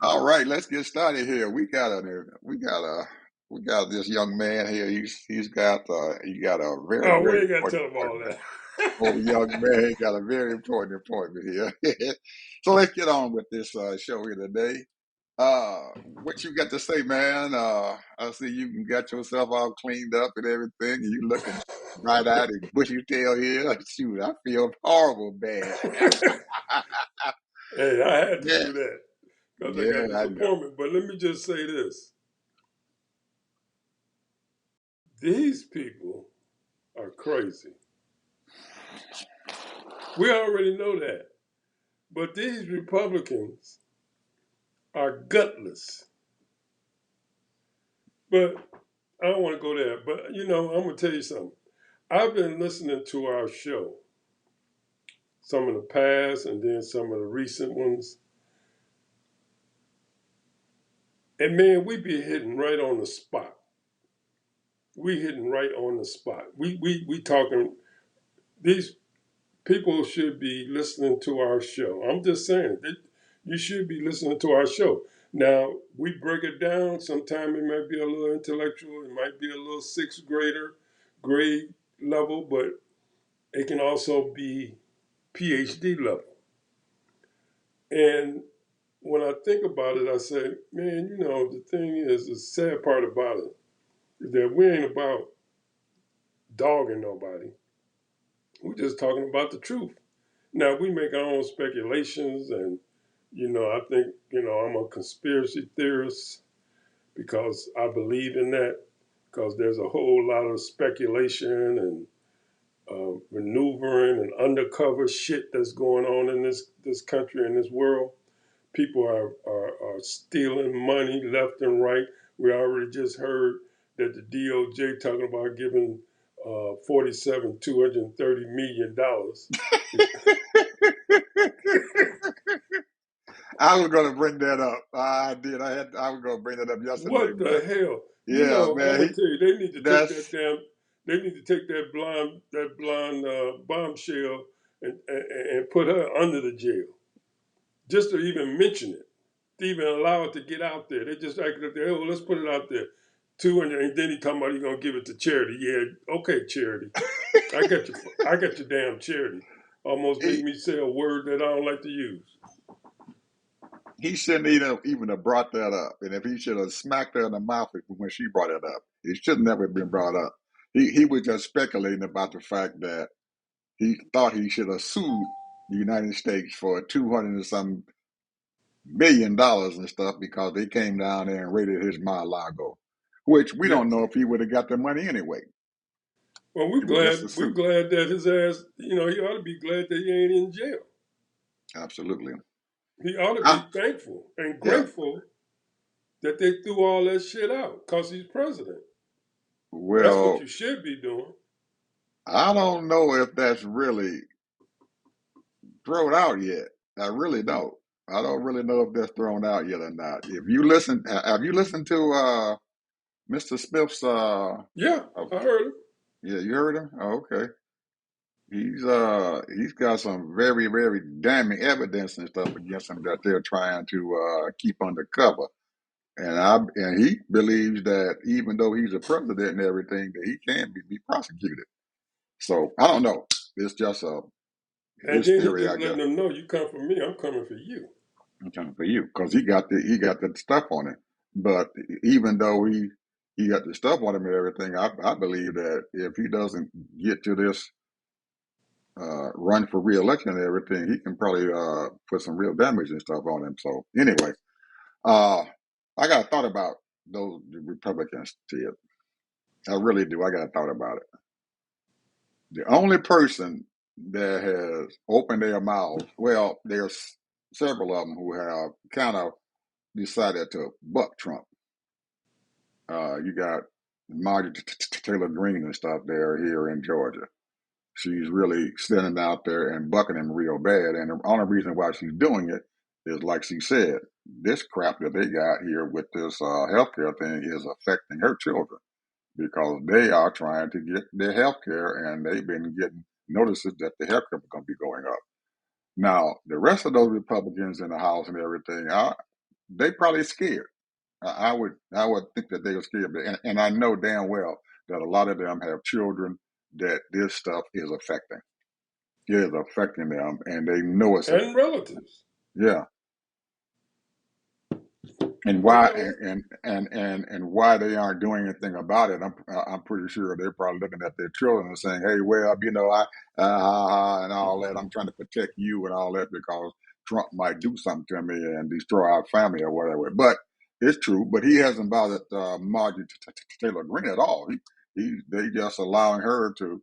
All right, let's get started here. We got this young man here. He got a very Oh, we very ain't got to important tell them all appointment. that. Old young man, he got a very important appointment here. So let's get on with this show here today. What you got to say, man? I see you got yourself all cleaned up and everything, and you looking bright-eyed and bushy-tailed here. Shoot, I feel horrible bad. Hey, I had to Yeah, do that because I yeah, got this I know. appointment. But let me just say this: these people are crazy. We already know that. But these Republicans are gutless. But I don't want to go there. But I'm gonna tell you something. I've been listening to our show, some of the past and then some of the recent ones. And man, we be hitting right on the spot. We hitting right on the spot. We talking. These people should be listening to our show. I'm just saying that you should be listening to our show. Now we break it down. Sometimes it might be a little intellectual. It might be a little sixth grader grade level, but it can also be PhD level. And when I think about it, I say, man, the thing is, the sad part about it is that we ain't about dogging nobody. We're just talking about the truth. Now we make our own speculations, and I think I'm a conspiracy theorist because I believe in that. Because there's a whole lot of speculation and maneuvering and undercover shit that's going on in this country and this world. People are stealing money left and right. We already just heard that the DOJ talking about giving 47 $230 million. I was gonna bring that up. I did. I was gonna bring that up yesterday, What but the hell? yeah, I'm man. gonna tell you, they need to take that That's damn. They need to take that blonde bombshell and put her under the jail, just to even mention it, to even allow it to get out there. They just acted up there. Oh, let's put it out there. 200, and then he talking about he gonna give it to charity. Yeah, okay, charity. I got your damn charity. Almost made he. me say a word that I don't like to use. He shouldn't even have brought that up. And if he should have smacked her in the mouth when she brought it up, it should never have been brought up. He was just speculating about the fact that he thought he should have sued the United States for 200 and some $1 billion and stuff because they came down there and raided his Mar-a-Lago, which we Yeah. don't know if he would have got the money anyway. Well, we're It was just a glad. We're suit. glad that his ass. He ought to be glad that he ain't in jail. Absolutely. He ought to I, be thankful and yeah. grateful that they threw all that shit out because he's president. That's what Well, you should be doing. I don't know if that's really thrown out yet. I really don't. I don't really know if that's thrown out yet or not. If you listen, have you listened to Mr. Smith's? Yeah, Oh, I heard him. yeah, you heard him. Oh, okay. He's got some very very damning evidence and stuff against him that they're trying to keep undercover. And he believes that even though he's a president and everything, that he can be prosecuted. So I don't know. It's just And his then he theory, I just letting guess. them know, you come for me, I'm coming for you. I'm talking for you because he got the stuff on him. But even though he got the stuff on him and everything, I believe that if he doesn't get to this run for reelection and everything, he can probably put some real damage and stuff on him. So anyway, uh, I got a thought about those Republicans, Ted. I really do. I got a thought about it. The only person that has opened their mouths, well, there's several of them who have kind of decided to buck Trump. You got Marjorie Taylor Greene and stuff there here in Georgia. She's really standing out there and bucking him real bad. And the only reason why she's doing it is, like she said, this crap that they got here with this healthcare thing is affecting her children. because they are trying to get their health care, and they've been getting notices that the health care is going to be going up. Now, the rest of those Republicans in the House and everything, they probably scared. I would think that they were scared, and I know damn well that a lot of them have children that this stuff is affecting. It is affecting them, and they know it's and relatives. yeah. And You why know, and why they aren't doing anything about it? I'm pretty sure they're probably looking at their children and saying, "Hey, well, and all that. I'm trying to protect you and all that because Trump might do something to me and destroy our family or whatever." But it's true. But he hasn't bothered Marjorie Taylor Greene at all. They just allowing her to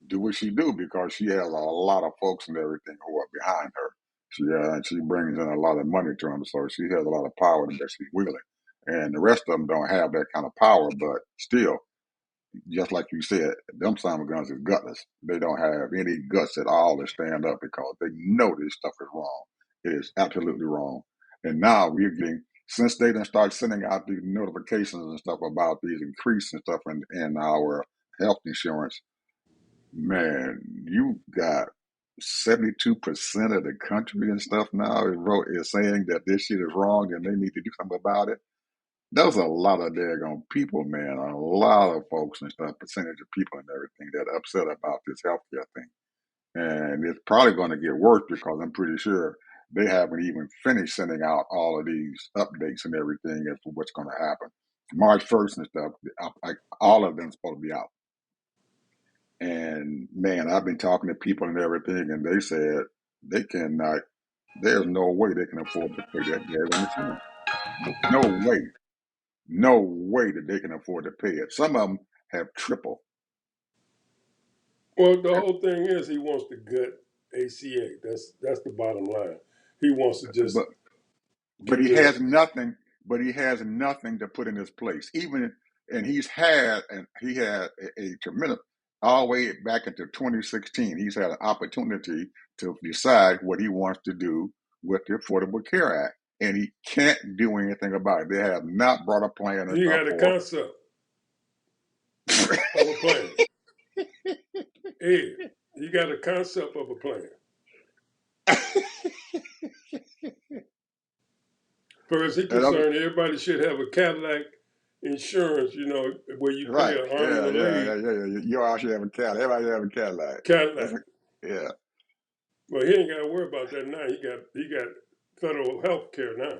do what she do because she has a lot of folks and everything who are behind her. She brings in a lot of money to them, so she has a lot of power that she's wielding. And the rest of them don't have that kind of power, but still, just like you said, them son of guns is gutless. They don't have any guts at all to stand up because they know this stuff is wrong. It is absolutely wrong. And now we're getting, since they done start sending out these notifications and stuff about these increase and stuff in our health insurance, man, you got 72% of the country and stuff now is saying that this shit is wrong and they need to do something about it. There's a lot of daggone people, man, a lot of folks and stuff, percentage of people and everything that are upset about this healthcare thing. And it's probably going to get worse because I'm pretty sure they haven't even finished sending out all of these updates and everything as to what's going to happen. March 1st and stuff, all of them supposed to be out. And man, I've been talking to people and everything, and they said they cannot, there's no way they can afford to pay that daggone insurance. No way. No way that they can afford to pay it. Some of them have triple. well, the whole thing is he wants to gut ACA. That's the bottom line. He wants to just But but get he rid of has it. nothing. But he has nothing to put in his place. Even and he had a tremendous all the way back into 2016. He's had an opportunity to decide what he wants to do with the Affordable Care Act, and he can't do anything about it. They have not brought a plan and He stuff got a for. concept of a plan. Ed, he got a concept of a plan. For as he And concerned, everybody should have a Cadillac insurance, where you pay right, an arm and yeah, a yeah, yeah, leg yeah, yeah. You all should have a Cadillac. Everybody should have a Cadillac. That's Cadillac. a, yeah. Well, he ain't got to worry about that now. He got federal health care now.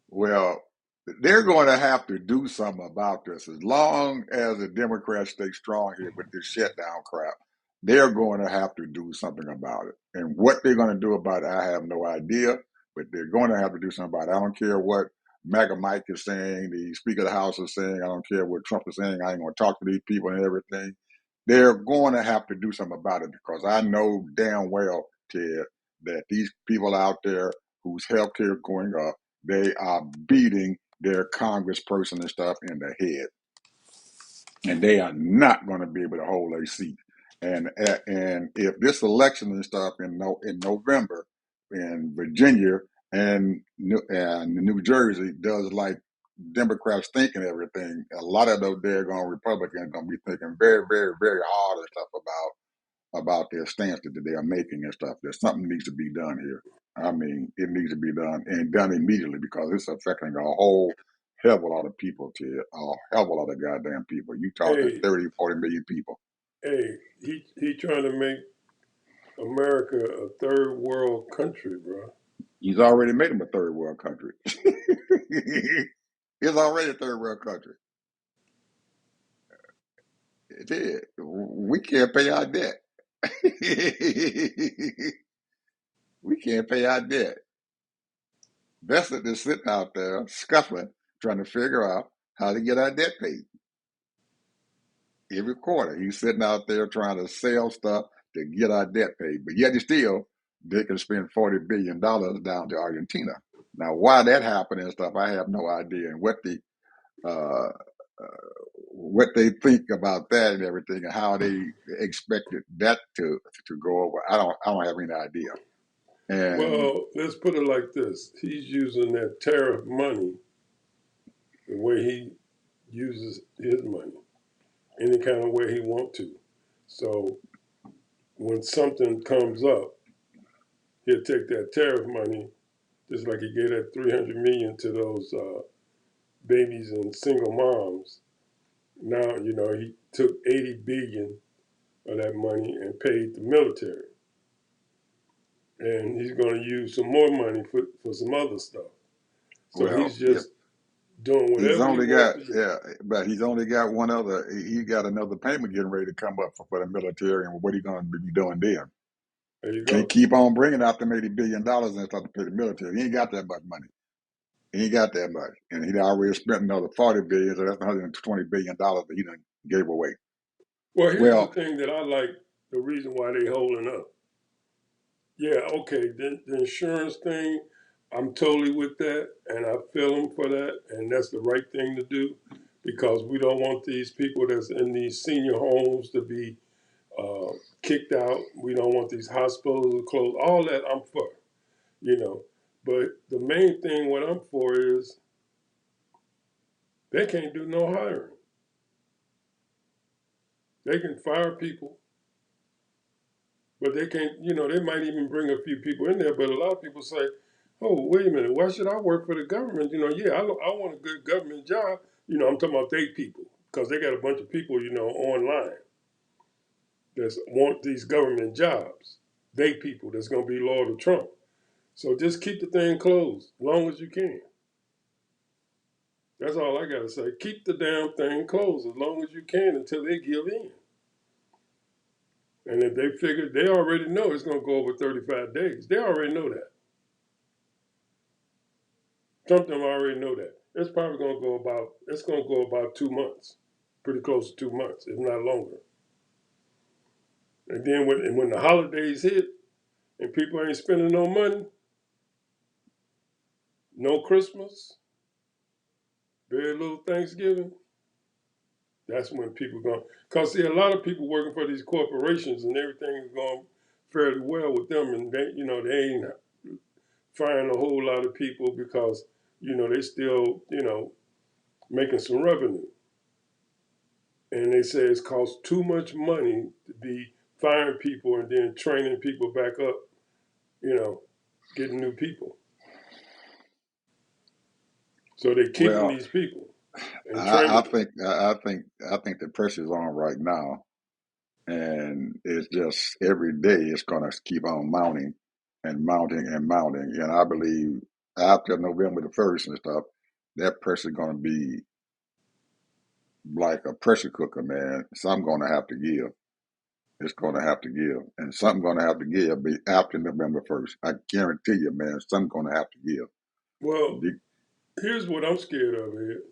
Well, they're going to have to do something about this. As long as the Democrats stay strong here with this shutdown crap, they're going to have to do something about it. And what they're going to do about it, I have no idea, but they're going to have to do something about it. I don't care what MAGA Mike is saying, the Speaker of the House is saying, I don't care what Trump is saying, I ain't going to talk to these people and everything. They're going to have to do something about it because I know damn well, Ted, that these people out there whose health care is going up, they are beating their congressperson and stuff in the head, and they are not going to be able to hold a seat. And if this election and stuff in November in Virginia and New Jersey does like Democrats think and everything, a lot of those daggone Republicans are going to be thinking very, very, very hard and stuff about their stance that they are making and stuff. That something needs to be done here. I mean, it needs to be done and done immediately because it's affecting a whole hell of a lot of people, Ted. A hell of a lot of goddamn people. You talking Hey, 30, 40 million people. hey, he trying to make America a third world country, bro. He's already made them a third world country. It's already a third world country. It is. We can't pay our debt. We can't pay our debt. Bessent is sitting out there scuffling, trying to figure out how to get our debt paid. Every quarter, he's sitting out there trying to sell stuff to get our debt paid. But yet, still, they can spend $40 billion down to Argentina. Now, why that happened and stuff, I have no idea. And uh, what they think about that and everything, and how they expected that to go over, I don't have any idea. And Well, let's put it like this: he's using that tariff money the way he uses his money any kind of way he want to. So when something comes up, he'll take that tariff money, just like he gave that 300 million to those babies and single moms. Now he took 80 billion of that money and paid the military, and he's going to use some more money for some other stuff. So Well, he's yeah, just doing he's whatever he only wants got to do. yeah, but he's only got one other. He got another payment getting ready to come up for the military, and what he going to be doing then? There you Can't go. keep on bringing out them $80 billion and stuff to pay the military. He ain't got that much money. He ain't got that much, and he already spent another 40 billion, so that's $120 billion that he done gave away. Well, here's the Well, thing that I like. The reason why they holding up. Yeah, okay. The insurance thing, I'm totally with that, and I feel them for that, and that's the right thing to do, because we don't want these people that's in these senior homes to be uh, kicked out. We don't want these hospitals to close. All that I'm for, you know. But the main thing what I'm for is they can't do no hiring. They can fire people, but they can't. They might even bring a few people in there. But a lot of people say, "Oh, wait a minute, why should I work for the government?" Yeah, I want a good government job. I'm talking about they people, because they got a bunch of people, online that want these government jobs. They people that's gonna be loyal to Trump. So just keep the thing closed as long as you can. That's all I gotta say. Keep the damn thing closed as long as you can until they give in. And if they figure, they already know it's gonna go over 35 days. They already know that. Some of them already know that. It's gonna go about 2 months. Pretty close to 2 months, if not longer. And then when the holidays hit and people ain't spending no money, no Christmas, very little Thanksgiving, that's when people going. Cause see, a lot of people working for these corporations and everything is going fairly well with them, and they ain't firing a whole lot of people because they still making some revenue, and they say it's cost too much money to be firing people and then training people back up, you know, getting new people. So they're keeping well, these people and I training them. think I think the pressure's on right now, and it's just every day it's going to keep on mounting and mounting and mounting. And I believe after November the 1st and stuff, that pressure's going to be like a pressure cooker, man. Something going to have to give. It's going to have to give, and something going to have to give be after November 1st. I guarantee you, man. Something going to have to give. Well, here's what I'm scared of here.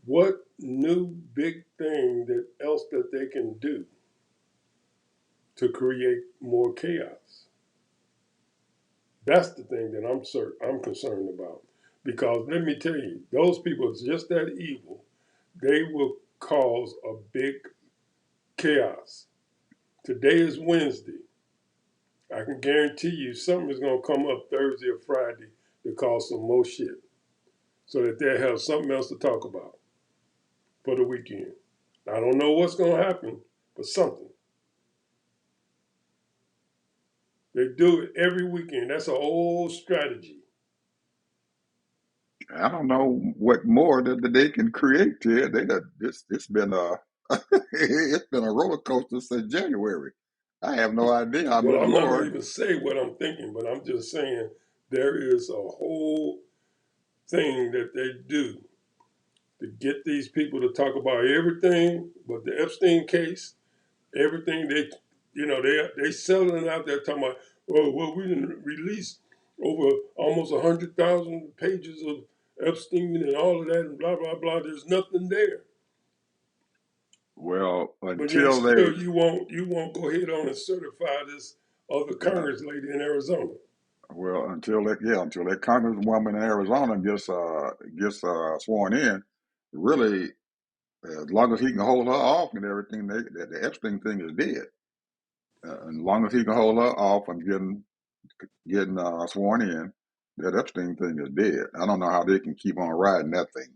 What new big thing that else that they can do to create more chaos? That's the thing that I'm concerned about. Because let me tell you, those people are just that evil. They will cause a big chaos. Today is Wednesday. I can guarantee you something is going to come up Thursday or Friday to cause some more shit, so that they'll have something else to talk about for the weekend. I don't know what's going to happen, but something. They do it every weekend. That's an old strategy. I don't know what more that they can create here. It's been a it's been a roller coaster since January. I have no idea how Well, much I'm not going to more. even say what I'm thinking, but I'm just saying there is a whole thing that they do to get these people to talk about everything but the Epstein case. Everything they selling it out there talking about. Oh well, we didn't release over almost 100,000 pages of Epstein and all of that and blah blah blah. There's nothing there, Well, but then until they, still you won't go ahead on and certify this other yeah, Congress lady in Arizona. well, until that congresswoman in Arizona gets sworn in, really, as long as he can hold her off and everything, the Epstein thing is dead. As long as he can hold her off and getting sworn in, that Epstein thing is dead. I don't know how they can keep on riding that thing.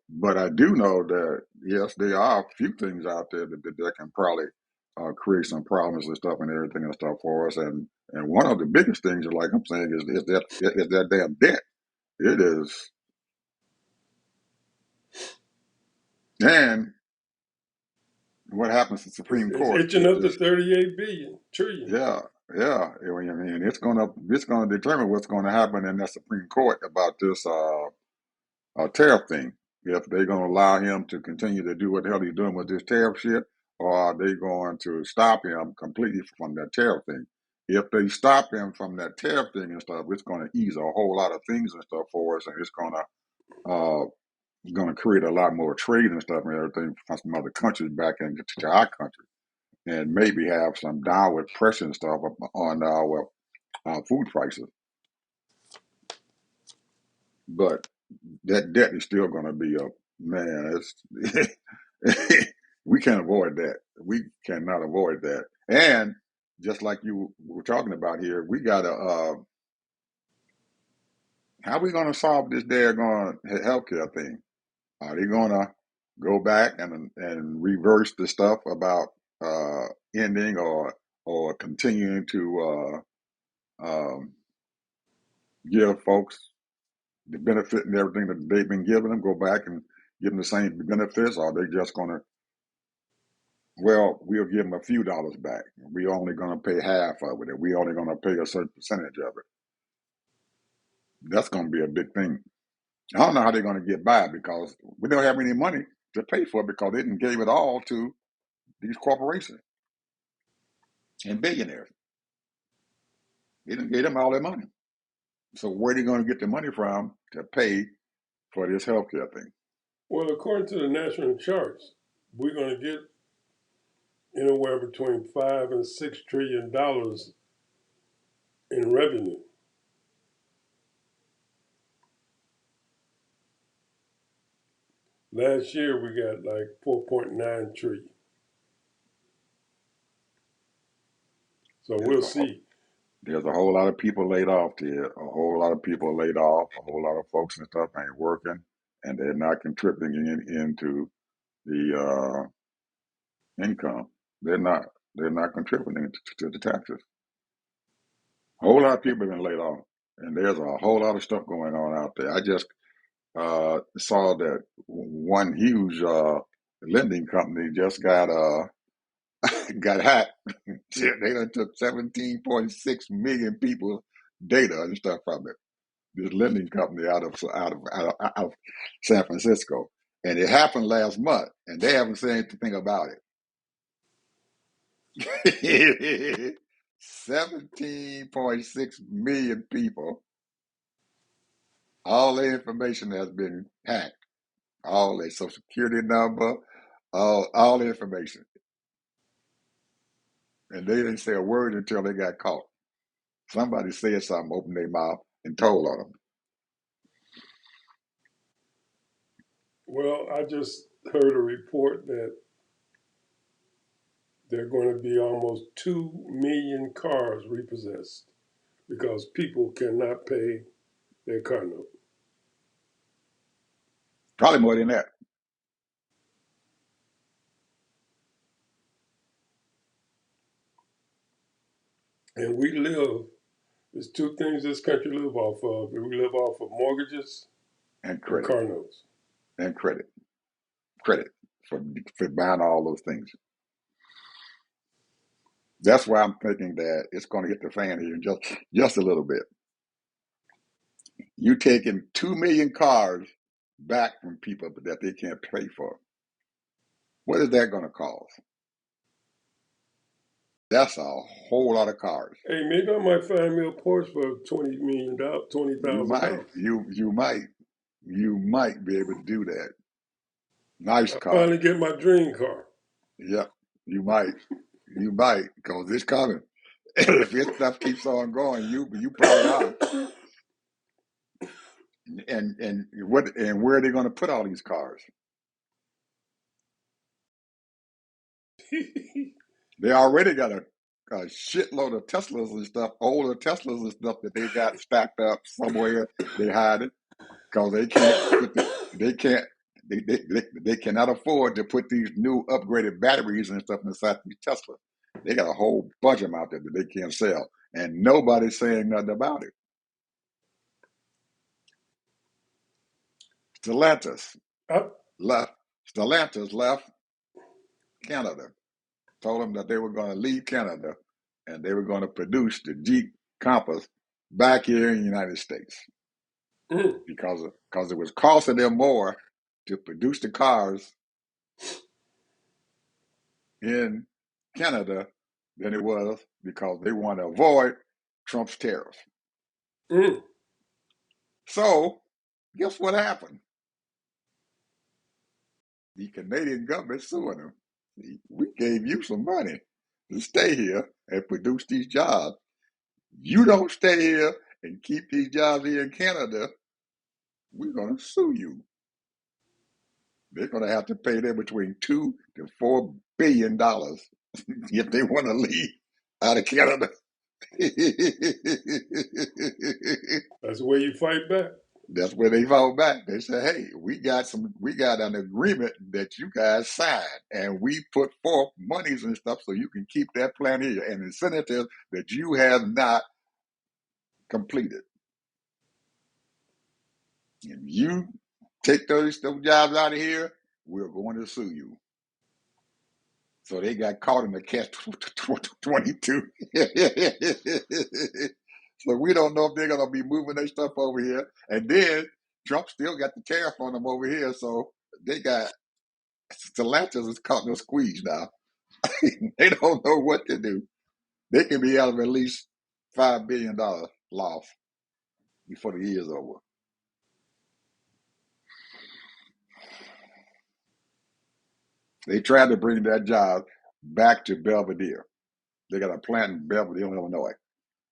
But I do know that yes, there are a few things out there that can probably create some problems and stuff and everything and stuff for us. And one of the biggest things, like I'm saying, is that damn debt. It is, and what happens to the Supreme It's Court? itching up to 38 billion trillion. Yeah, yeah. I mean, it's gonna determine what's going to happen in that Supreme Court about this tariff thing. If they're going to allow him to continue to do what the hell he's doing with this tariff shit, or are they going to stop him completely from that tariff thing? If they stop him from that tariff thing and stuff, it's going to ease a whole lot of things and stuff for us, and it's going to create a lot more trade and stuff and everything from some other countries back into to our country, and maybe have some downward pressure and stuff on our food prices. But that debt is still going to be a man. It's we can't avoid that. We cannot avoid that. And just like you were talking about here, we got to how are we going to solve this daggone healthcare thing? Are they going to go back and reverse the stuff about ending or continuing to give folks the benefit and everything that they've been giving them? Go back and give them the same benefits, or are they just going to, well, we'll give them a few dollars back. We're only going to pay half of it, and we're only going to pay a certain percentage of it. That's going to be a big thing. I don't know how they're going to get by because we don't have any money to pay for it because they didn't gave it all to these corporations and billionaires. They didn't give them all their money. So where are they going to get the money from to pay for this healthcare thing? Well, according to the national charts, we're going to get anywhere between $5 and $6 trillion in revenue. Last year we got like 4.9 trillion. So There's we'll a see. there's a whole lot of people laid off there. A whole lot of people laid off. A whole lot of folks and stuff ain't working, and they're not contributing into the income. They're not. They're not contributing to the taxes. A whole lot of people have been laid off, and there's a whole lot of stuff going on out there. I just saw that one huge lending company just got hacked. They done took 17.6 million people data and stuff from it. This lending company out of San Francisco, and it happened last month, and they haven't said anything about it. 17.6 million people, all their information has been hacked, all their social security number, all the information, and they didn't say a word until they got caught. Somebody said something, opened their mouth, and told on them. Well, I just heard a report that there are going to be almost 2 million cars repossessed because people cannot pay their car note. Probably more than that. And we live, there's two things this country live off of. We live off of mortgages And and credit, car notes. and credit for buying all those things. That's why I'm thinking that it's going to hit the fan here in just a little bit. You taking 2 million cars back from people that they can't pay for. What is that going to cost? That's a whole lot of cars. Hey, maybe I might find me a Porsche for $20 million, twenty You thousand might, dollars. you might be able to do that. Nice I car. finally get my dream car. Yep, you might, because it's coming. If this stuff keeps on going, you probably are. And where are they going to put all these cars? They already got a shitload of Teslas and stuff, older Teslas and stuff that they got stacked up somewhere. They hide it because they can't put they can't. They cannot afford to put these new upgraded batteries and stuff inside these Tesla. They got a whole bunch of them out there that they can't sell, and nobody's saying nothing about it. Stellantis I, left. Stellantis left Canada. Told them that they were going to leave Canada, and they were going to produce the Jeep Compass back here in the United States mm, because it was costing them more to produce the cars in Canada than it was because they want to avoid Trump's tariffs. mm, So, guess what happened? The Canadian government suing them. We gave you some money to stay here and produce these jobs. You don't stay here and keep these jobs here in Canada, we're going to sue you. They're going to have to pay them between $2 to $4 billion if they want to leave out of Canada. that's the way you fight back. That's where they fought back. They said, "Hey, we got an agreement that you guys signed, and we put forth monies and stuff so you can keep that plan here and incentives that you have not completed. If you take those jobs out of here, we're going to sue you." So they got caught in the catch 22. So we don't know if they're going to be moving their stuff over here. And then Trump still got the tariff on them over here. So they got Stellantis is caught in a squeeze now. They don't know what to do. They can be out of at least $5 billion loss before the year's over. They tried to bring that job back to Belvedere. They got a plant in Belvedere, Illinois,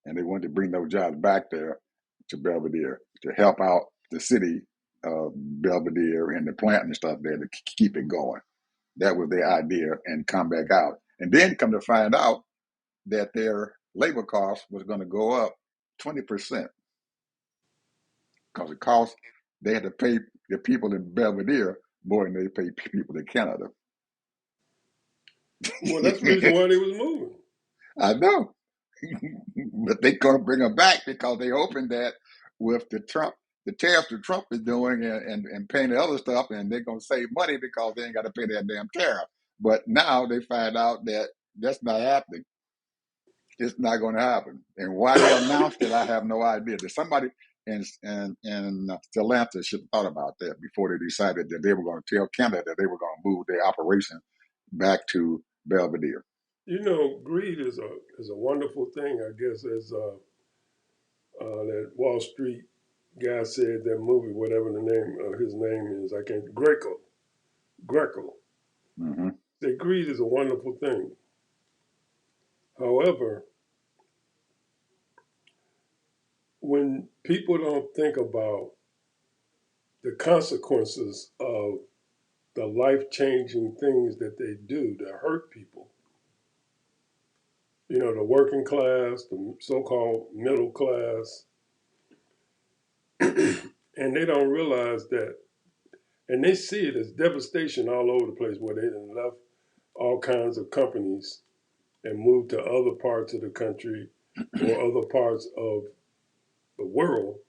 and they wanted to bring those jobs back there to Belvedere to help out the city of Belvedere and the plant and stuff there to keep it going. That was their idea, and come back out. And then come to find out that their labor cost was going to go up 20% because it cost they had to pay the people in Belvedere more than they pay people in Canada. Well, that's the reason why they was moving. I know, but they're going to bring them back because they opened that with the tariffs that Trump is doing and paying the other stuff, and they're going to save money because they ain't got to pay that damn tariff. But now they find out that that's not happening. It's not going to happen. And why they announced it, I have no idea. There's somebody in Stellantis should have thought about that before they decided that they were going to tell Canada that they were going to move their operation back to Belvedere. You know, greed is a wonderful thing. I guess as that Wall Street guy said that movie, whatever the name his name is, I can't. Greco. Mm-hmm. That greed is a wonderful thing. However, when people don't think about the consequences of the life changing things that they do to hurt people, you know, the working class, the so called middle class, and they don't realize that, and they see it as devastation all over the place where they done left all kinds of companies and moved to other parts of the country or other parts of the world,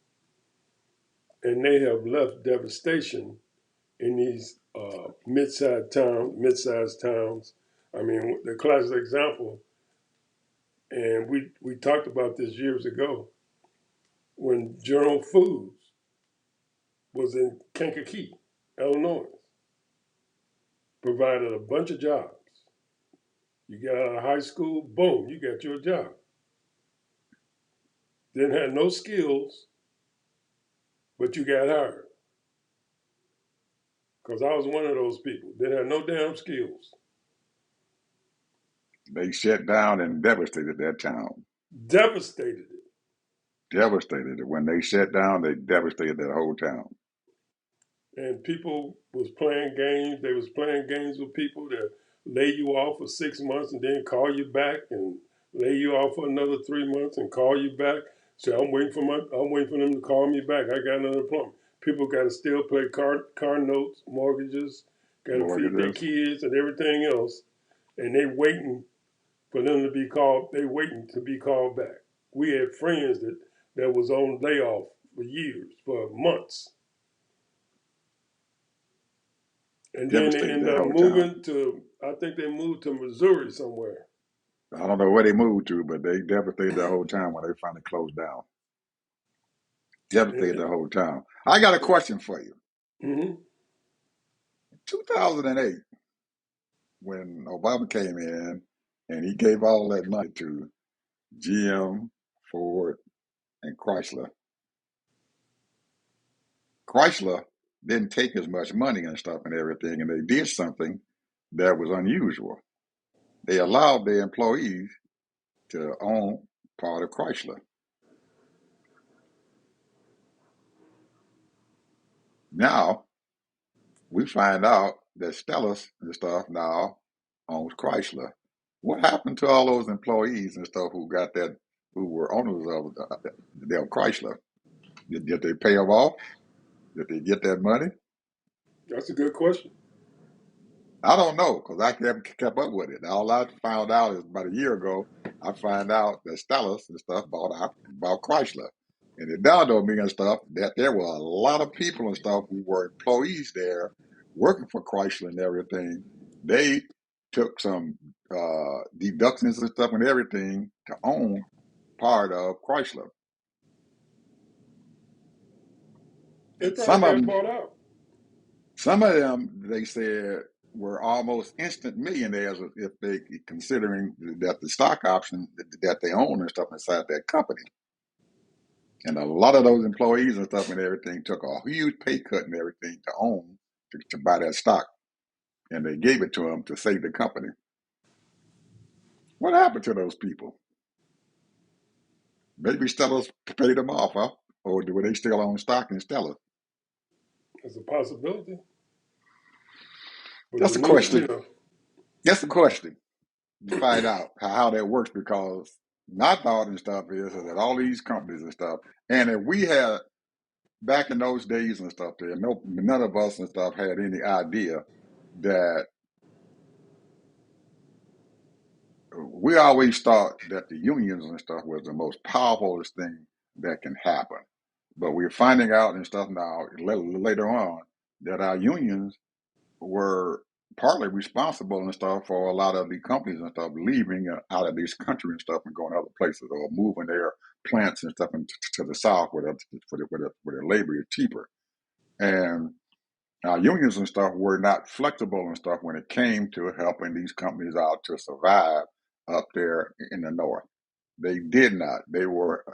and they have left devastation in these mid-sized towns. I mean, the classic example, and we talked about this years ago, when General Foods was in Kankakee, Illinois, provided a bunch of jobs. You get out of high school, boom, you got your job. Didn't have no skills, but you got hired. Because I was one of those people. Didn't have no damn skills. They shut down and devastated that town. Devastated it. Devastated it. When they shut down, they devastated that whole town. And people was playing games. They was playing games with people that lay you off for 6 months and then call you back and lay you off for another 3 months and call you back. Say, I'm waiting for them to call me back. I got another appointment. People got to still pay car notes, mortgages, got to feed their mortgages. kids and everything else, and they waiting for them to be called. They waiting to be called back. We had friends that was on layoff for years, for months, and then they Devastated end that up whole town. moving to. I think they moved to Missouri somewhere. I don't know where they moved to, but they devastated that whole town when they finally closed down. Devastated And, the whole town. I got a question for you. mm-hmm. 2008, when Obama came in and he gave all that money to GM, Ford, and Chrysler, Chrysler didn't take as much money and stuff and everything, and they did something that was unusual. They allowed their employees to own part of Chrysler. Now we find out that Stellus and stuff now owns Chrysler. What happened to all those employees and stuff who got that, who were owners of their Chrysler? Did they pay them off? Did they get that money? That's a good question. I don't know because I kept up with it. All I found out is about a year ago, I found out that Stellus and stuff bought Chrysler. And it dawned on me and stuff that there were a lot of people and stuff who were employees there working for Chrysler and everything. They took some deductions and stuff and everything to own part of Chrysler. It And probably got bought out. some of them, they said, were almost instant millionaires if they considering that the stock option that they own and stuff inside that company. And a lot of those employees and stuff and everything took a huge pay cut and everything to own to buy that stock, and they gave it to them to save the company. What happened to those people? Maybe Stellar paid them off, huh? Or were they still on stock in Stellar? As a possibility, but That's it a need question. That's a question to find out how that works because my thought and stuff is that all these companies and stuff, and if we had back in those days and stuff, there none of us and stuff had any idea that we always thought that the unions and stuff was the most powerful thing that can happen. But we're finding out and stuff now later on that our unions were partly responsible and stuff for a lot of the companies and stuff leaving out of this country and stuff and going other places or moving their plants and stuff into to the south where the labor is cheaper. And our unions and stuff were not flexible and stuff when it came to helping these companies out to survive up there in the north. They did not. They were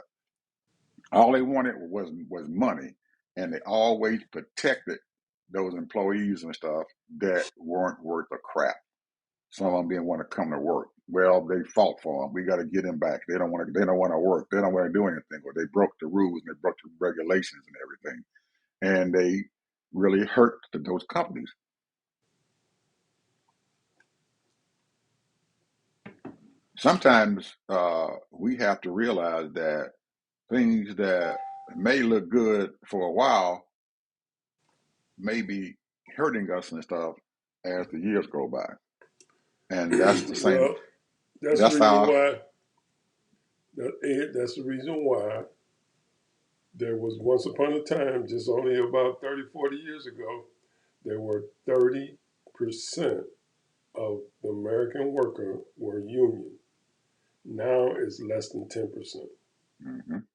all they wanted was money, and they always protected those employees and stuff that weren't worth a crap. Some of them didn't want to come to work. Well, they fought for them. We got to get them back. They don't want to. They don't want to work. They don't want to do anything. Or they broke the rules and they broke the regulations and everything, and they really hurt those companies. Sometimes we have to realize that things that may look good for a while may be hurting us and stuff as the years go by. And that's the same. Well, that's the That's reason how. why. That's the reason why there was once upon a time, just only about 30, 40 years ago, there were 30% of the American worker were union. Now it's less than 10%. Mhm.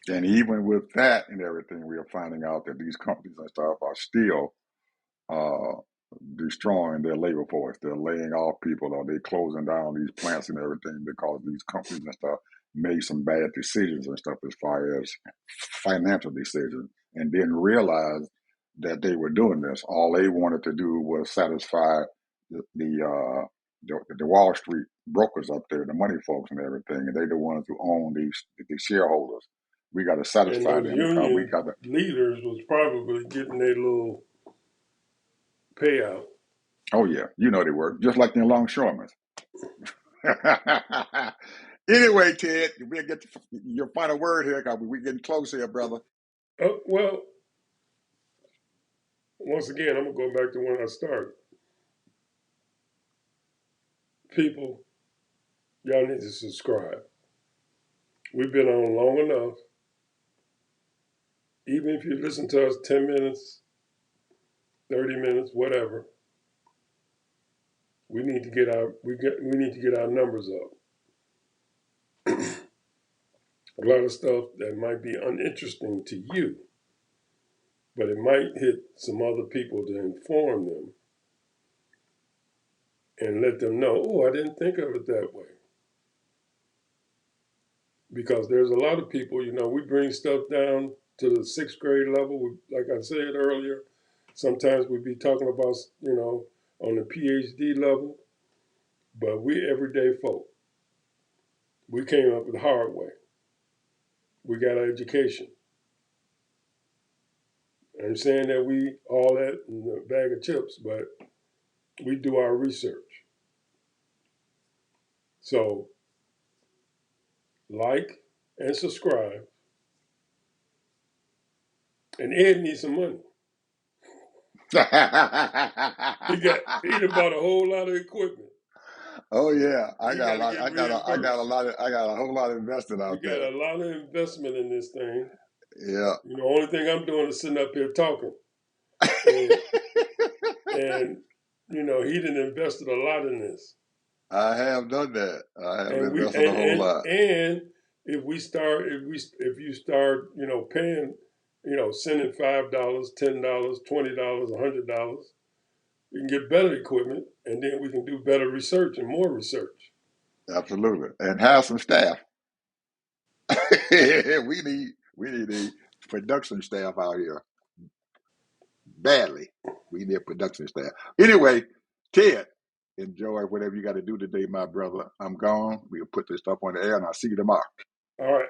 And even with that and everything, we are finding out that these companies and stuff are still uh, destroying their labor force. They're laying off people or they're closing down these plants and everything because these companies and stuff made some bad decisions and stuff as far as financial decisions and didn't realize that they were doing this. All they wanted to do was satisfy the Wall Street brokers up there, the money folks and everything, and they're the ones who own these shareholders. We got to And satisfy those them because we union got to. leaders was probably getting their little payout. Oh yeah, you know they work just like the longshoremen. Anyway, Ted, we'll get your final word here because we're getting close here, brother. Well, once again, I'm gonna go back to when I started. People, y'all need to subscribe. We've been on long enough. Even if you listen to us 10 minutes, 30 minutes, whatever, we need to get our numbers up. A lot of stuff that might be uninteresting to you, but it might hit some other people to inform them and let them know, oh, I didn't think of it that way. Because there's a lot of people, we bring stuff down to the sixth grade level. Like I said earlier, sometimes we be talking about, on the PhD level, but we everyday folk. We came up the hard way. We got our education. I'm saying that we all that in a bag of chips, but we do our research. So like and subscribe. And Ed needs some money. He done bought a whole lot of equipment. Oh yeah, I He got a got to lot. get reimbursed. I got a whole lot invested We out got there. a lot of investment in this thing. Yeah. Only thing I'm doing is sitting up here talking. And and he done invested a lot in this. I have done that. I have And we invested a whole lot. and if you start, paying, sending $5, $10, $20, $100, we can get better equipment, and then we can do better research and more research. Absolutely, and have some staff. We need a production staff out here badly. We need a production staff. Anyway, Ted, enjoy whatever you got to do today, my brother. I'm gone. We'll put this stuff on the air, and I'll see you tomorrow. All right.